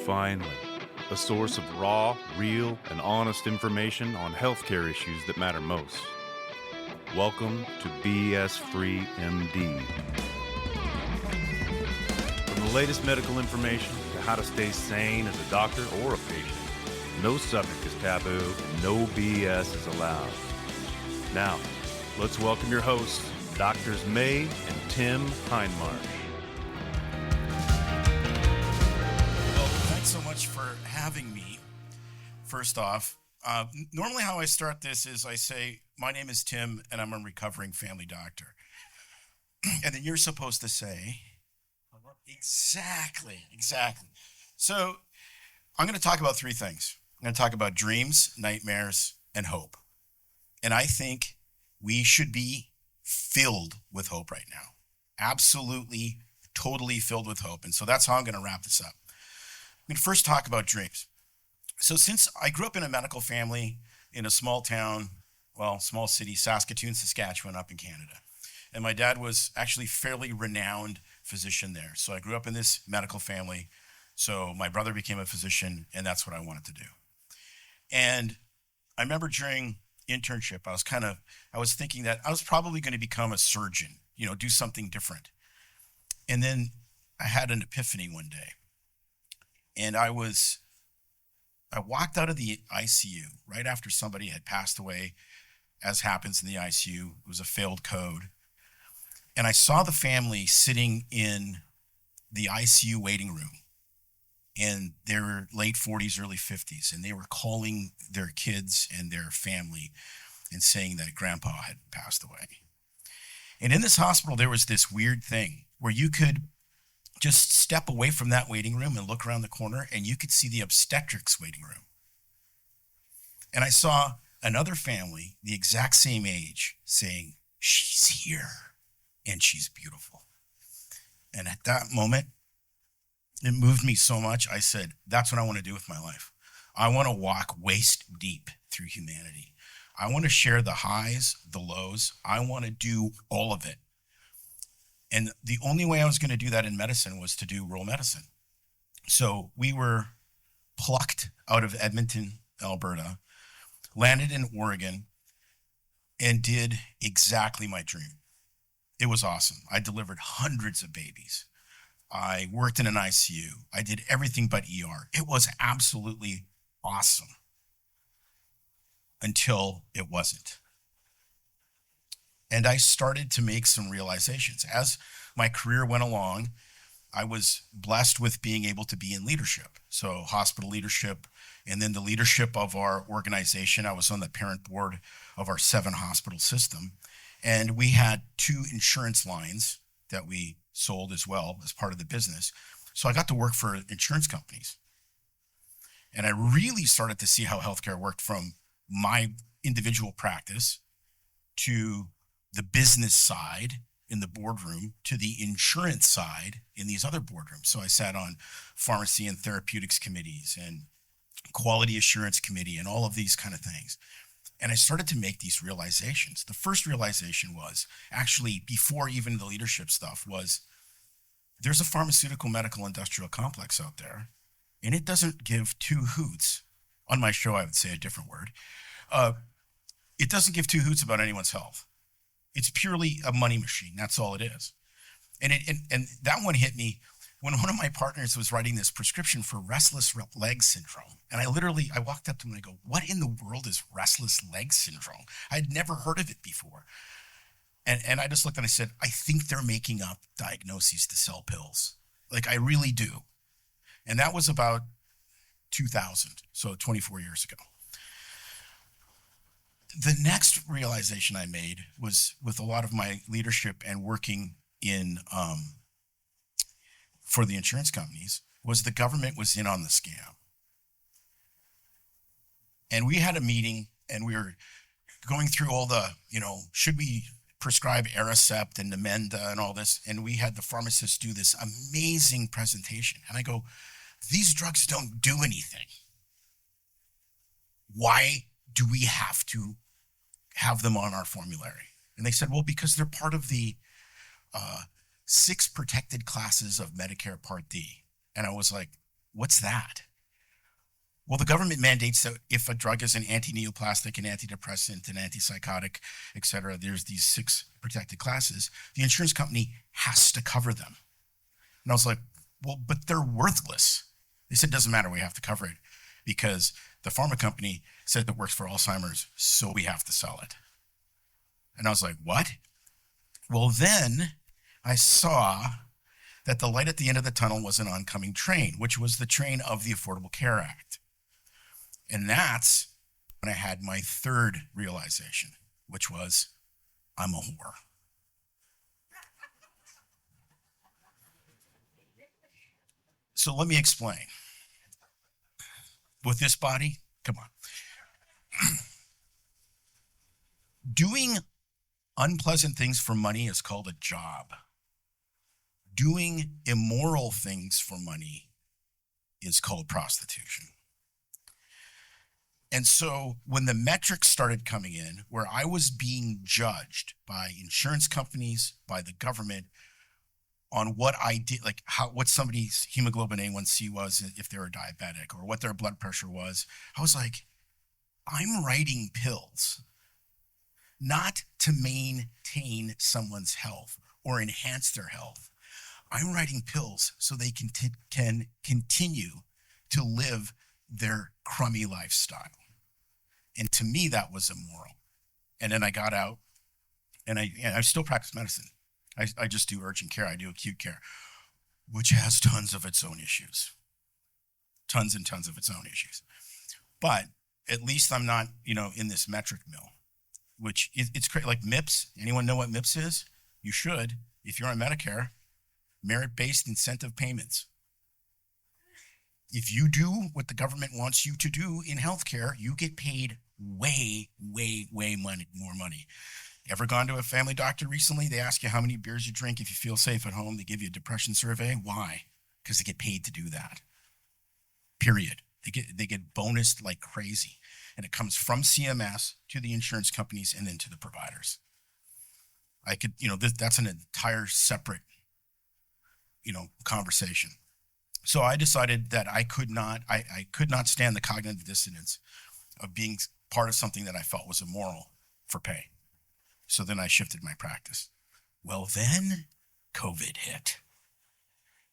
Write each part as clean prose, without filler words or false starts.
Finally, a source of raw, real, and honest information on healthcare issues that matter most. Welcome to BS Free MD. From the latest medical information to how to stay sane as a doctor or a patient, no subject is taboo, no BS is allowed. Now, let's welcome your hosts, Doctors May and Tim Hindmarsh. So much for having me. First off, normally how I start this is I say, my name is Tim and I'm a recovering family doctor. And then you're supposed to say, exactly. So I'm going to talk about three things. I'm going to talk about dreams, nightmares, and hope. And I think we should be filled with hope right now. Absolutely, totally filled with hope. And so that's how I'm going to wrap this up. I'm going to first talk about dreams. So since I grew up in a medical family in a small town, small city, Saskatoon, Saskatchewan, up in Canada. And my dad was actually fairly renowned physician there. So I grew up in this medical family. So my brother became a physician, and that's what I wanted to do. And I remember during internship, I was thinking that I was probably going to become a surgeon, do something different. And then I had an epiphany one day. And I walked out of the ICU right after somebody had passed away, as happens in the ICU. It was a failed code. And I saw the family sitting in the ICU waiting room. And they were late 40s, early 50s. And they were calling their kids and their family and saying that grandpa had passed away. And in this hospital, there was this weird thing where you could just step away from that waiting room and look around the corner and you could see the obstetrics waiting room. And I saw another family, the exact same age, saying, "She's here and she's beautiful." And at that moment, it moved me so much. I said, that's what I want to do with my life. I want to walk waist deep through humanity. I want to share the highs, the lows. I want to do all of it. And the only way I was going to do that in medicine was to do rural medicine. So we were plucked out of Edmonton, Alberta, landed in Oregon, and did exactly my dream. It was awesome. I delivered hundreds of babies. I worked in an ICU. I did everything but ER. It was absolutely awesome until it wasn't. And I started to make some realizations. As my career went along, I was blessed with being able to be in leadership. So hospital leadership, and then the leadership of our organization. I was on the parent board of our 7-hospital system. And we had 2 insurance lines that we sold as well as part of the business. So I got to work for insurance companies. And I really started to see how healthcare worked from my individual practice to the business side in the boardroom to the insurance side in these other boardrooms. So I sat on pharmacy and therapeutics committees and quality assurance committee and all of these kind of things. And I started to make these realizations. The first realization was actually before even the leadership stuff was there's a pharmaceutical medical industrial complex out there, and it doesn't give 2 hoots. On my show, I would say a different word. It doesn't give 2 hoots about anyone's health. It's purely a money machine. That's all it is. And that one hit me when one of my partners was writing this prescription for restless leg syndrome. And I walked up to him and I go, what in the world is restless leg syndrome? I'd never heard of it before. And I just looked and I said, I think they're making up diagnoses to sell pills. Like, I really do. And that was about 2000, so 24 years ago. The next realization I made was with a lot of my leadership and working in for the insurance companies was the government was in on the scam. And we had a meeting and we were going through all the, should we prescribe Aricept and Namenda and all this? And we had the pharmacists do this amazing presentation. And I go, these drugs don't do anything. Why do we have to have them on our formulary? And they said, well, because they're part of the 6 protected classes of Medicare Part D. And I was like, What's that? Well, the government mandates that if a drug is an anti-neoplastic, an antidepressant, an antipsychotic, et cetera, there's these 6 protected classes, the insurance company has to cover them. And I was like, well, but they're worthless. They said, it doesn't matter, we have to cover it because the pharma company said it works for Alzheimer's, so we have to sell it. And I was like, what? Well, then I saw that the light at the end of the tunnel was an oncoming train, which was the train of the Affordable Care Act. And that's when I had my third realization, which was, I'm a whore. So let me explain. With this body, come on. Doing unpleasant things for money is called a job. Doing immoral things for money is called prostitution. And so when the metrics started coming in, where I was being judged by insurance companies, by the government, on what I did, like what somebody's hemoglobin A1C was if they were diabetic, or what their blood pressure was, I was like, I'm writing pills not to maintain someone's health or enhance their health. I'm writing pills so they can continue to live their crummy lifestyle. And to me, that was immoral. And then I got out, and I still practice medicine. I just do urgent care. I do acute care, which has tons of its own issues. Tons and tons of its own issues. But at least I'm not, in this metric mill, which it's crazy. Like MIPS, anyone know what MIPS is? You should, if you're on Medicare, merit-based incentive payments. If you do what the government wants you to do in healthcare, you get paid way, way, way more money. Ever gone to a family doctor recently? They ask you how many beers you drink if you feel safe at home. They give you a depression survey. Why? Because they get paid to do that. Period. They get bonused like crazy. And it comes from CMS to the insurance companies and then to the providers. I could, that's an entire separate, conversation. So I decided that I could not stand the cognitive dissonance of being part of something that I felt was immoral for pay. So then I shifted my practice. Well, then COVID hit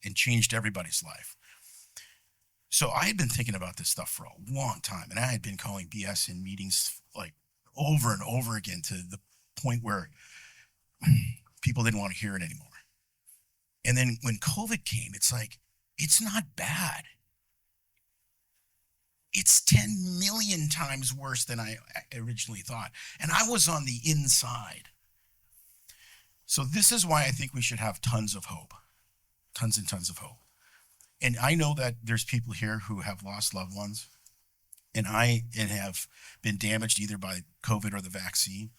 and changed everybody's life. So I had been thinking about this stuff for a long time, and I had been calling BS in meetings like over and over again to the point where people didn't want to hear it anymore. And then when COVID came, it's like, it's not bad. It's 10 million times worse than I originally thought. And I was on the inside. So this is why I think we should have tons of hope. Tons and tons of hope. And I know that there's people here who have lost loved ones and have been damaged either by COVID or the vaccine.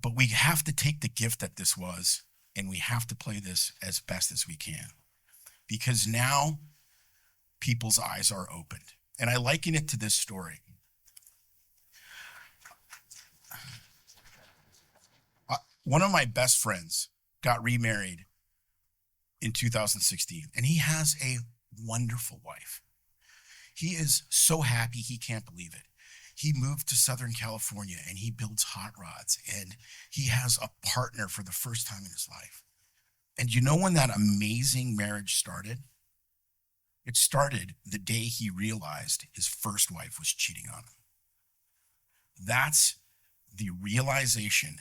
But we have to take the gift that this was, and we have to play this as best as we can. Because now people's eyes are opened. And I liken it to this story. One of my best friends got remarried in 2016, and he has a wonderful wife. He is so happy he can't believe it. He moved to Southern California and he builds hot rods, and he has a partner for the first time in his life. And you know when that amazing marriage started? It started the day he realized his first wife was cheating on him. That's the realization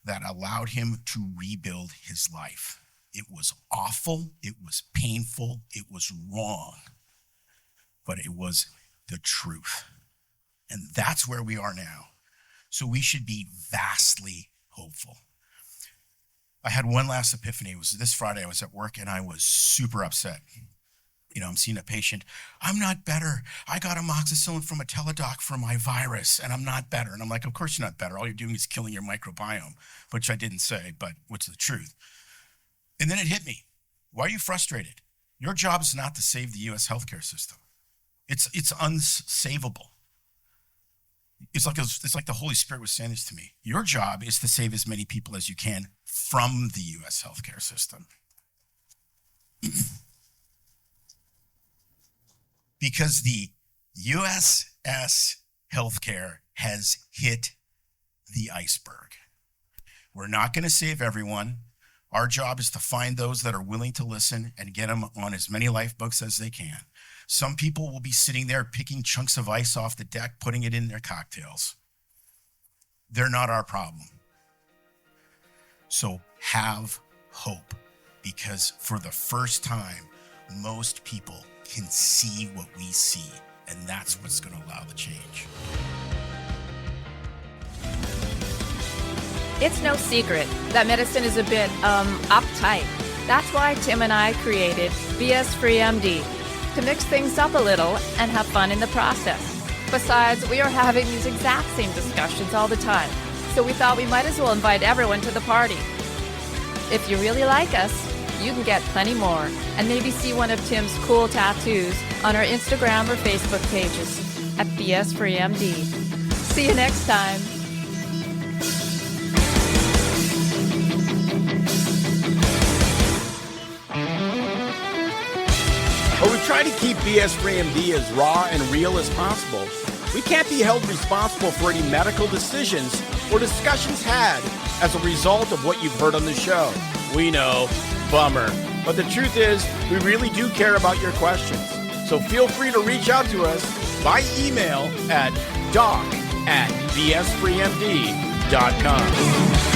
that allowed him to rebuild his life. It was awful, it was painful, it was wrong, but it was the truth. And that's where we are now. So we should be vastly hopeful. I had one last epiphany. It was this Friday. I was at work and I was super upset. I'm seeing a patient. I'm not better. I got amoxicillin from a teledoc for my virus and I'm not better. And I'm like, of course you're not better. All you're doing is killing your microbiome, which I didn't say, but what's the truth? And then it hit me. Why are you frustrated? Your job is not to save the US healthcare system. It's unsavable. It's like the Holy Spirit was saying this to me. Your job is to save as many people as you can from the US healthcare system. because the USS healthcare has hit the iceberg. We're not going to save everyone. Our job is to find those that are willing to listen and get them on as many lifebooks as they can. Some people will be sitting there picking chunks of ice off the deck, putting it in their cocktails. They're not our problem. So have hope, because for the first time, most people can see what we see, and that's what's going to allow the change. It's no secret that medicine is a bit, uptight. That's why Tim and I created BS Free MD, to mix things up a little and have fun in the process. Besides, we are having these exact same discussions all the time, so we thought we might as well invite everyone to the party. If you really like us, you can get plenty more, and maybe see one of Tim's cool tattoos on our Instagram or Facebook pages at BS Free MD. See you next time. But we try to keep BS Free MD as raw and real as possible. We can't be held responsible for any medical decisions or discussions had as a result of what you've heard on the show. We know, bummer. But the truth is, we really do care about your questions. So feel free to reach out to us by email at doc@bsfreemd.com.